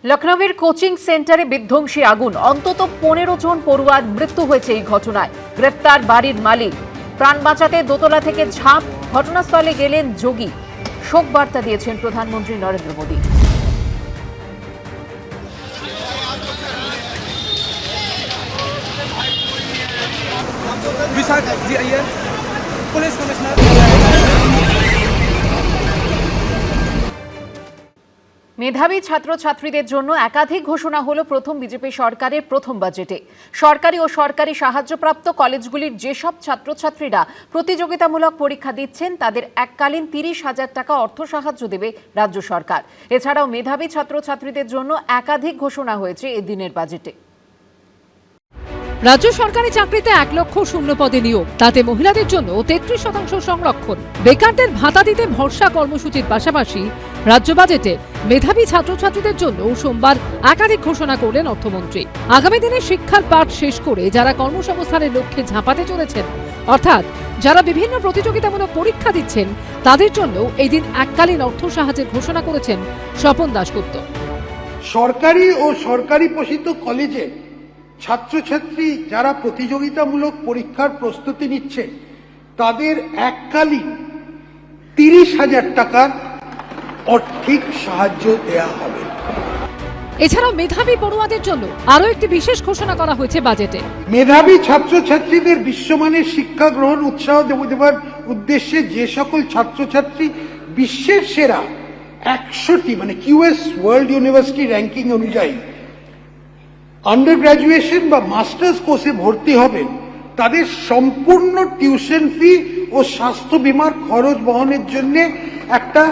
লখনৌয়ের coaching সেন্টারে বিধ্বংসী আগুন, অন্তত 15 জন পড়ুয়ার মৃত্যু হয়েছে এই ঘটনায়। গ্রেফতার বাড়ির মালিক। প্রাণ বাঁচাতে দোতলা থেকে ঝাঁপ, ঘটনাস্থলে গেলেন যোগী। শোক বার্তা দিয়েছেন প্রধানমন্ত্রী নরেন্দ্র মোদী। মেধাবী ছাত্রছাত্রীদের জন্য একাধিক ঘোষণা হলো প্রথম বিজেপি সরকারের প্রথম বাজেটে। সরকারি ও সরকারি সাহায্যপ্রাপ্ত কলেজগুলির যেসব ছাত্রছাত্রীরা প্রতিযোগিতামূলক পরীক্ষা দিচ্ছেন তাদের এককালীন 30,000 টাকা অর্থ সাহায্য দেবে রাজ্য সরকার। এছাড়াও মেধাবী ছাত্রছাত্রীদের জন্য একাধিক ঘোষণা হয়েছে এদিনের বাজেটে। রাজ্য সরকারি চাকরিতে 1 লক্ষ শূন্য পদে নিয়োগ, তাতে মহিলাদের জন্য 33% সংরক্ষণ। বেকারদের ভাতা দিতে ভরসা কর্মসূচির পাশাপাশি রাজ্য বাজেটে মেধাবী ছাত্রছাত্রীদের জন্য সোমবার একাধিক ঘোষণা করলেন অর্থমন্ত্রী। আগামী দিনে শিক্ষার পাঠ শেষ করে যারা কর্মসংস্থানের লক্ষ্যে ঝাঁপাতে চলেছেন, অর্থাৎ যারা বিভিন্ন প্রতিযোগিতামূলক পরীক্ষা দিচ্ছেন, তাদের জন্য এই দিন এককালীন অর্থ সাহায্যের ঘোষণা করেছেন স্বপন দাশগুপ্ত। সরকারি ও সরকারি পোষিত কলেজে ছাত্রছাত্রী যারা প্রতিযোগিতামূলক পরীক্ষার প্রস্তুতি নিচ্ছে তাদের এককালীন 30,000 টাকার আর্থিক সাহায্য দেওয়া হবে। এছাড়াও মেধাবী পড়ুয়াদের জন্য আরও একটি বিশেষ ঘোষণা করা হয়েছে বাজেটে। মেধাবী ছাত্রছাত্রীদের বিশ্বমানের শিক্ষা গ্রহণ উৎসাহ দেওয়ার উদ্দেশ্যে যে সকল ছাত্রছাত্রী বিশ্বের সেরা 100টি মানে কিউএস ওয়ার্ল্ড ইউনিভার্সিটি র্যাঙ্কিং অনুযায়ী আন্ডার গ্র্যাজুয়েশন বা মাস্টার্স কোর্সে ভর্তি হবেন, তাদের সম্পূর্ণ টিউশন ফি ও স্বাস্থ্য বীমার খরচ বহনের জন্য একটা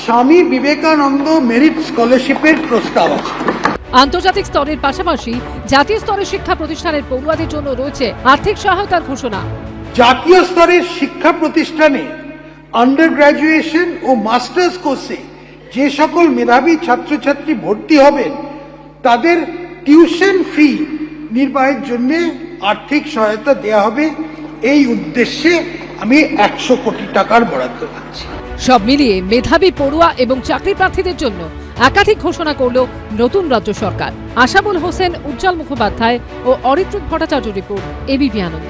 স্বামী বিবেকানন্দ মেরিট স্কলারশিপের প্রস্তাব আছে। আন্তর্জাতিক স্তরের পাশাপাশি জাতীয় স্তরের শিক্ষা প্রতিষ্ঠানের পড়ুয়াদের জন্য রয়েছে আর্থিক সহায়তার ঘোষণা। জাতীয় স্তরের শিক্ষা প্রতিষ্ঠানে আন্ডার গ্র্যাজুয়েশন ও মাস্টার্স কোর্সে যে সকল মেধাবী ছাত্রছাত্রী ভর্তি হবেন তাদের টিউশন ফি নির্বাহের জন্য আর্থিক সহায়তা দেওয়া হবে। এই উদ্দেশ্যে আমি 100 কোটি টাকার বরাদ্দ পাচ্ছি। সব মিলিয়ে মেধাবী পড়ুয়া এবং চাকরি প্রার্থীদের জন্য একাধিক ঘোষণা করল নতুন রাজ্য সরকার। আশাবুল হোসেন, উজ্জ্বল মুখোপাধ্যায় ও অরিত্রুত ভট্টাচার্য রিপোর্ট, এবিপি আনন্দ।